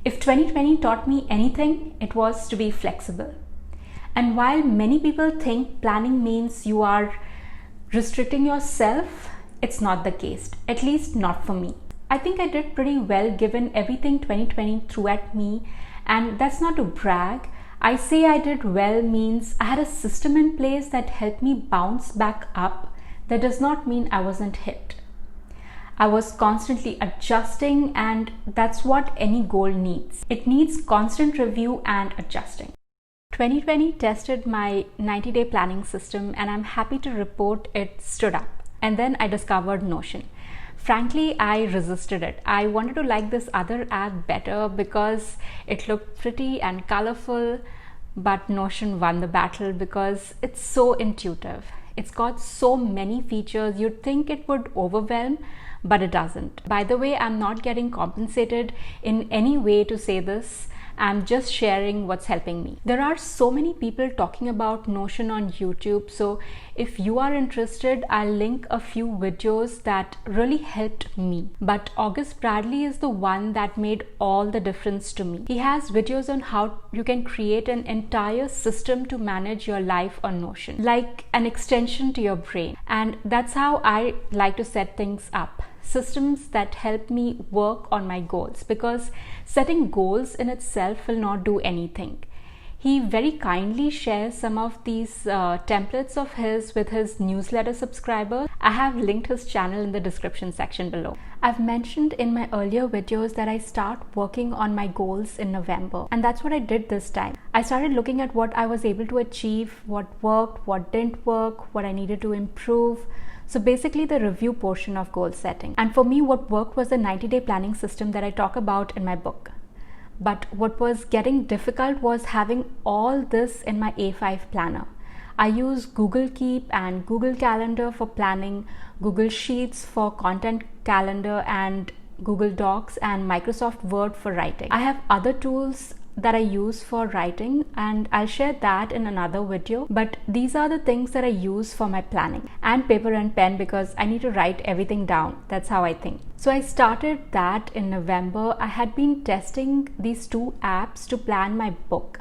If 2020 taught me anything, it was to be flexible. And while many people think planning means you are restricting yourself, it's not the case, at least not for me. I think I did pretty well given everything 2020 threw at me, and that's not to brag. I say I did well means I had a system in place that helped me bounce back up. That does not mean I wasn't hit. I was constantly adjusting, and that's what any goal needs. It needs constant review and adjusting. 2020 tested my 90-day planning system, and I'm happy to report it stood up. And then I discovered Notion. Frankly, I resisted it. I wanted to like this other app better because it looked pretty and colorful, but Notion won the battle because it's so intuitive. It's got so many features, you'd think it would overwhelm, but it doesn't. By the way, I'm not getting compensated in any way to say this. I'm just sharing what's helping me. There are so many people talking about Notion on YouTube, so if you are interested, I'll link a few videos that really helped me. But August Bradley is the one that made all the difference to me. He has videos on how you can create an entire system to manage your life on Notion, like an extension to your brain. And that's how I like to set things up. Systems that help me work on my goals, because setting goals in itself will not do anything. He very kindly shares some of these templates of his with his newsletter subscribers. I have linked his channel in the description section below. I've mentioned in my earlier videos that I start working on my goals in November, and that's what I did this time. I started looking at what I was able to achieve, what worked, what didn't work, what I needed to improve. So basically the review portion of goal setting. And for me, what worked was the 90-day planning system that I talk about in my book. But what was getting difficult was having all this in my A5 planner. I use Google Keep and Google Calendar for planning, Google Sheets for content calendar, and Google Docs and Microsoft Word for writing. I have other tools that I use for writing, and I'll share that in another video, but these are the things that I use for my planning, and paper and pen because I need to write everything down. That's how I think. So I started that in November. I had been testing these two apps to plan my book.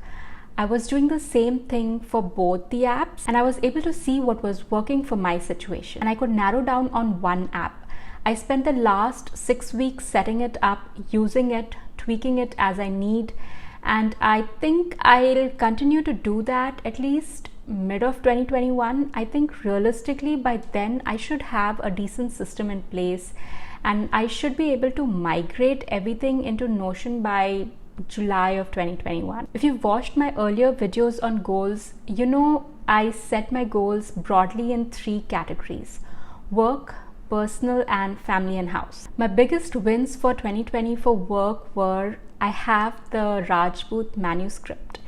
I was doing the same thing for both the apps, and I was able to see what was working for my situation, and I could narrow down on one app. I spent the last 6 weeks setting it up, using it, tweaking it as I need, and I think I'll continue to do that at least mid of 2021. I think realistically by then I should have a decent system in place, and I should be able to migrate everything into Notion by July of 2021. If you've watched my earlier videos on goals, you know I set my goals broadly in 3 categories: work, personal, and family and house. My biggest wins for 2020 for work were I have the Rajput manuscript.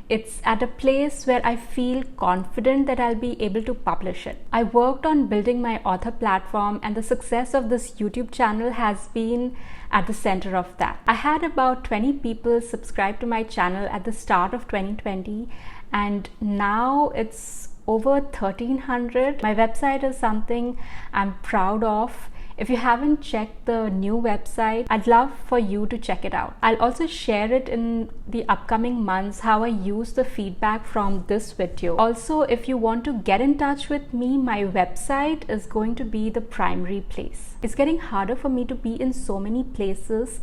It's at a place where I feel confident that I'll be able to publish it. I worked on building my author platform, and the success of this YouTube channel has been at the center of that. I had about 20 people subscribe to my channel at the start of 2020, and now it's over 1300. My website is something I'm proud of. If you haven't checked the new website, I'd love for you to check it out. I'll also share it in the upcoming months, how I use the feedback from this video. Also, if you want to get in touch with me, my website is going to be the primary place. It's getting harder for me to be in so many places.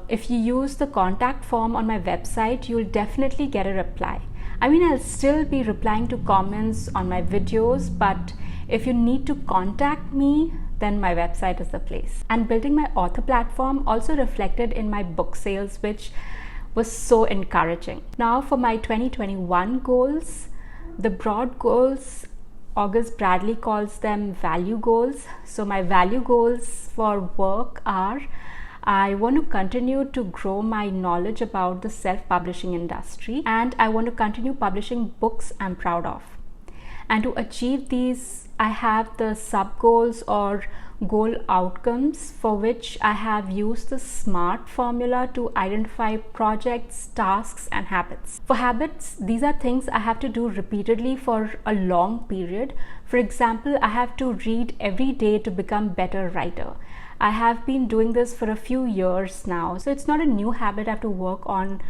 If you use the contact form on my website, you'll definitely get a reply. I mean, I'll still be replying to comments on my videos, but if you need to contact me, then my website is the place. And building my author platform also reflected in my book sales, which was so encouraging. Now for my 2021 goals, the broad goals, August Bradley calls them value goals. So my value goals for work are: I want to continue to grow my knowledge about the self-publishing industry, and I want to continue publishing books I'm proud of. And to achieve these, I have the sub goals or goal outcomes, for which I have used the SMART formula to identify projects, tasks, and habits. For habits, these are things I have to do repeatedly for a long period. For example, I have to read every day to become a better writer. I have been doing this for a few years now, so it's not a new habit I have to work on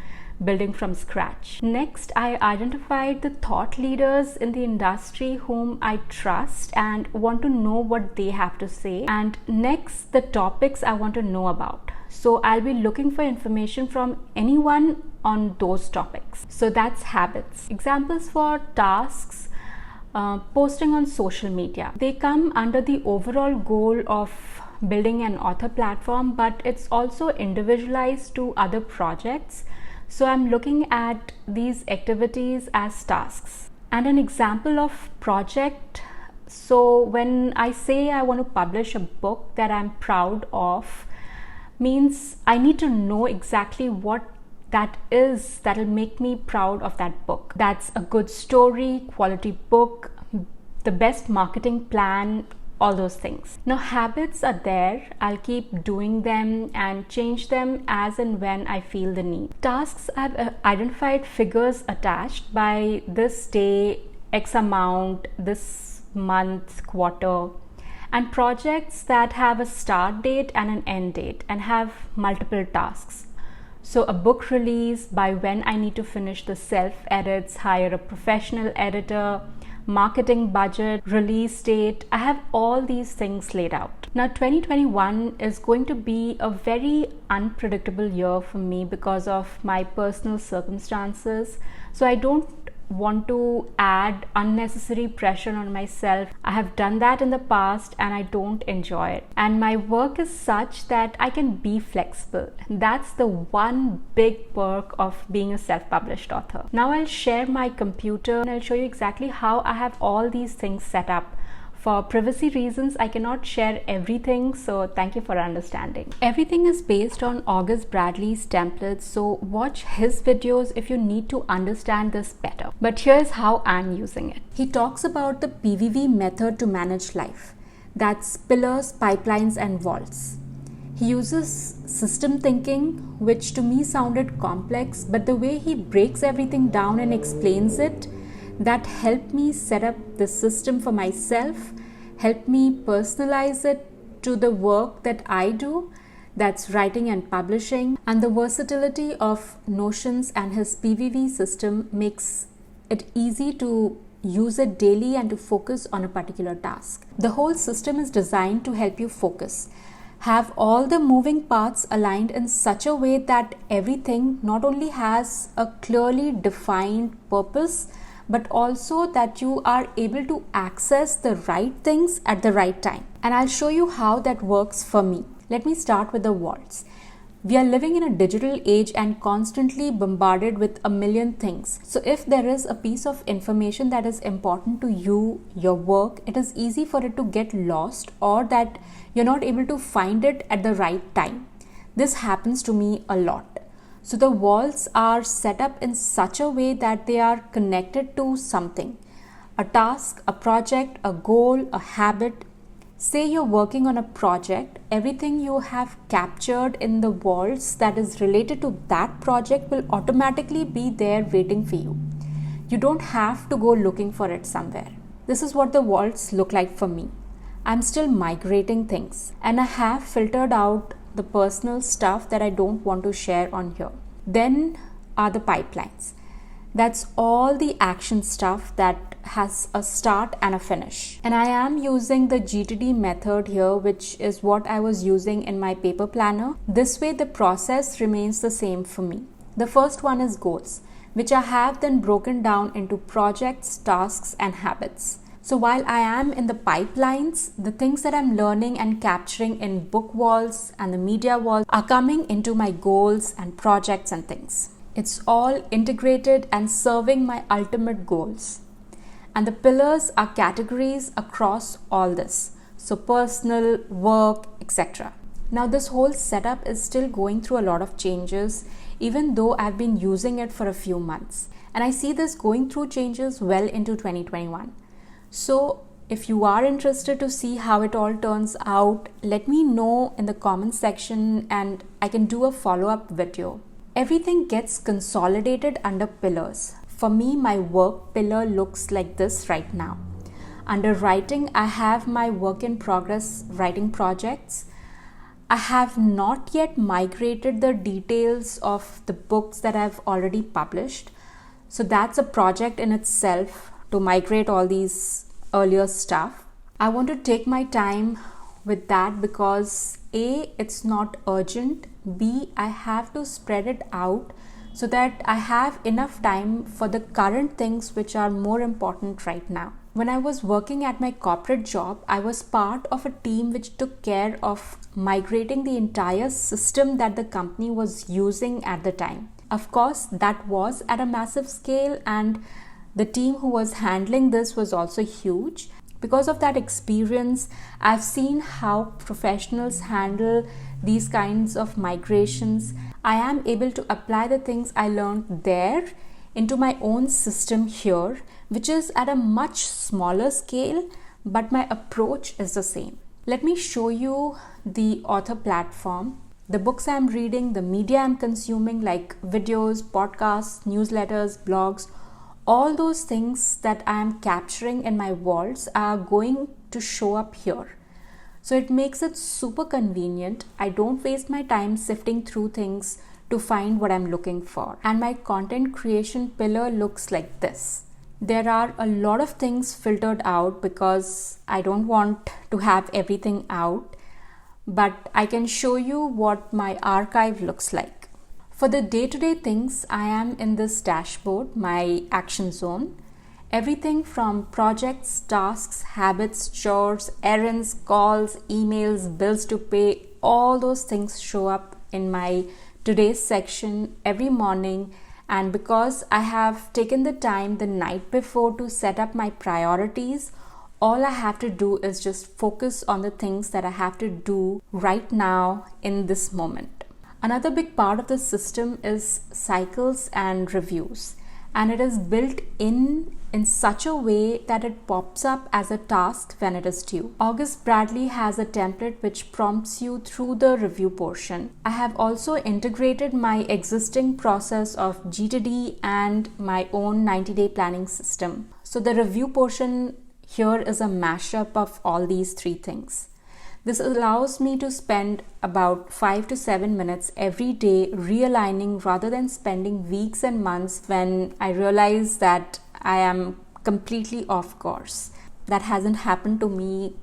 building from scratch. Next, I identified the thought leaders in the industry whom I trust and want to know what they have to say. And next, the topics I want to know about. So I'll be looking for information from anyone on those topics. So that's habits. Examples for tasks. Posting on social media. They come under the overall goal of building an author platform, but it's also individualized to other projects. So I'm looking at these activities as tasks. And an example of project, so when I say I want to publish a book that I'm proud of, means I need to know exactly what that is that'll make me proud of that book. That's a good story, quality book, the best marketing plan, all those things. Now habits are there. I'll keep doing them and change them as and when I feel the need. Tasks, I've identified figures attached by this day, X amount, this month, quarter, and projects that have a start date and an end date and have multiple tasks. So a book release, by when I need to finish the self edits, hire a professional editor, marketing budget, release date. I have all these things laid out. Now 2021 is going to be a very unpredictable year for me because of my personal circumstances. So I don't want to add unnecessary pressure on myself. I have done that in the past and I don't enjoy it. And my work is such that I can be flexible. That's the one big perk of being a self-published author. Now I'll share my computer and I'll show you exactly how I have all these things set up. For privacy reasons, I cannot share everything, so thank you for understanding. Everything is based on August Bradley's templates, so watch his videos if you need to understand this better. But here's how I'm using it. He talks about the PVV method to manage life. That's pillars, pipelines, and vaults. He uses system thinking, which to me sounded complex, but the way he breaks everything down and explains it, that helped me set up the system for myself, helped me personalize it to the work that I do, that's writing and publishing. And the versatility of Notions and his PVV system makes it easy to use it daily and to focus on a particular task. The whole system is designed to help you focus. Have all the moving parts aligned in such a way that everything not only has a clearly defined purpose, but also that you are able to access the right things at the right time. And I'll show you how that works for me. Let me start with the vaults. We are living in a digital age and constantly bombarded with a million things. So if there is a piece of information that is important to you, your work, it is easy for it to get lost or that you're not able to find it at the right time. This happens to me a lot. So the vaults are set up in such a way that they are connected to something. A task, a project, a goal, a habit. Say you're working on a project, everything you have captured in the vaults that is related to that project will automatically be there waiting for you. You don't have to go looking for it somewhere. This is what the vaults look like for me. I'm still migrating things and I have filtered out the personal stuff that I don't want to share on here. Then are the pipelines. That's all the action stuff that has a start and a finish. And I am using the GTD method here, which is what I was using in my paper planner. This way the process remains the same for me. The first one is goals, which I have then broken down into projects, tasks, and habits. So while I am in the pipelines, the things that I'm learning and capturing in book walls and the media walls are coming into my goals and projects and things. It's all integrated and serving my ultimate goals. And the pillars are categories across all this. So personal, work, etc. Now this whole setup is still going through a lot of changes, even though I've been using it for a few months. And I see this going through changes well into 2021. So if you are interested to see how it all turns out, let me know in the comments section and I can do a follow-up video. Everything gets consolidated under pillars. For me, my work pillar looks like this right now. Under writing, I have my work in progress writing projects. I have not yet migrated the details of the books that I've already published. So that's a project in itself to migrate all these earlier stuff. I want to take my time with that because A, it's not urgent. B, I have to spread it out so that I have enough time for the current things which are more important right now. When I was working at my corporate job, I was part of a team which took care of migrating the entire system that the company was using at the time. Of course, that was at a massive scale, and the team who was handling this was also huge. Because of that experience, I've seen how professionals handle these kinds of migrations. I am able to apply the things I learned there into my own system here, which is at a much smaller scale, but my approach is the same. Let me show you the author platform, the books I'm reading, the media I'm consuming like videos, podcasts, newsletters, blogs. All those things that I am capturing in my vaults are going to show up here. So it makes it super convenient. I don't waste my time sifting through things to find what I'm looking for. And my content creation pillar looks like this. There are a lot of things filtered out because I don't want to have everything out, but I can show you what my archive looks like. For the day-to-day things, I am in this dashboard, my action zone. Everything from projects, tasks, habits, chores, errands, calls, emails, bills to pay, all those things show up in my today's section every morning. And because I have taken the time the night before to set up my priorities, all I have to do is just focus on the things that I have to do right now in this moment. Another big part of the system is cycles and reviews, and it is built in such a way that it pops up as a task when it is due. August Bradley has a template which prompts you through the review portion. I have also integrated my existing process of GTD and my own 90-day planning system. So the review portion here is a mashup of all these three things. This allows me to spend about 5 to 7 minutes every day realigning rather than spending weeks and months when I realize that I am completely off course. That hasn't happened to me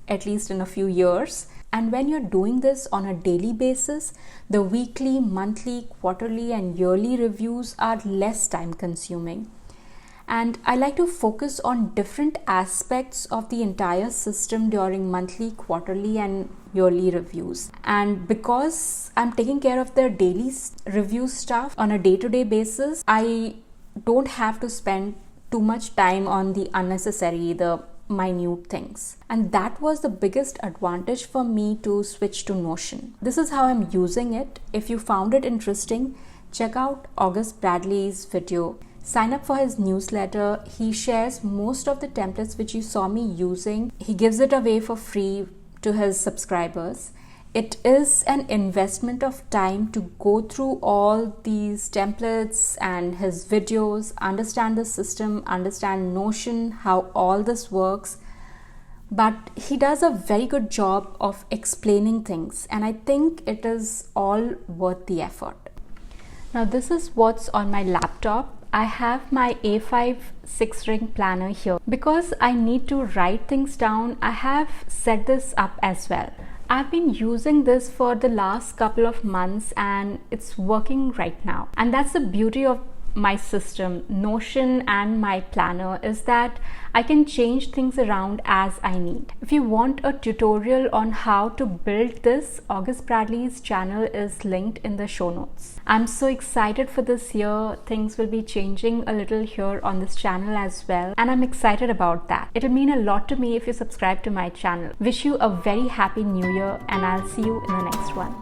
at least in a few years. And when you're doing this on a daily basis, the weekly, monthly, quarterly, and yearly reviews are less time consuming. And I like to focus on different aspects of the entire system during monthly, quarterly, and yearly reviews. And because I'm taking care of the daily review stuff on a day-to-day basis, I don't have to spend too much time on the unnecessary, the minute things. And that was the biggest advantage for me to switch to Notion. This is how I'm using it. If you found it interesting, check out August Bradley's video. Sign up for his newsletter. He shares most of the templates which you saw me using. He gives it away for free to his subscribers. It is an investment of time to go through all these templates and his videos, understand the system, understand Notion, how all this works. But he does a very good job of explaining things, and I think it is all worth the effort. Now this is what's on my laptop. I have my A5 6-ring planner here. Because I need to write things down, I have set this up as well. I've been using this for the last couple of months and it's working right now. And that's the beauty of my system, Notion and my planner, is that I can change things around as I need. If you want a tutorial on how to build this, August Bradley's channel is linked in the show notes. I'm so excited for this year. Things will be changing a little here on this channel as well, and I'm excited about that. It'll mean a lot to me if you subscribe to my channel. Wish you a very happy new year, and I'll see you in the next one.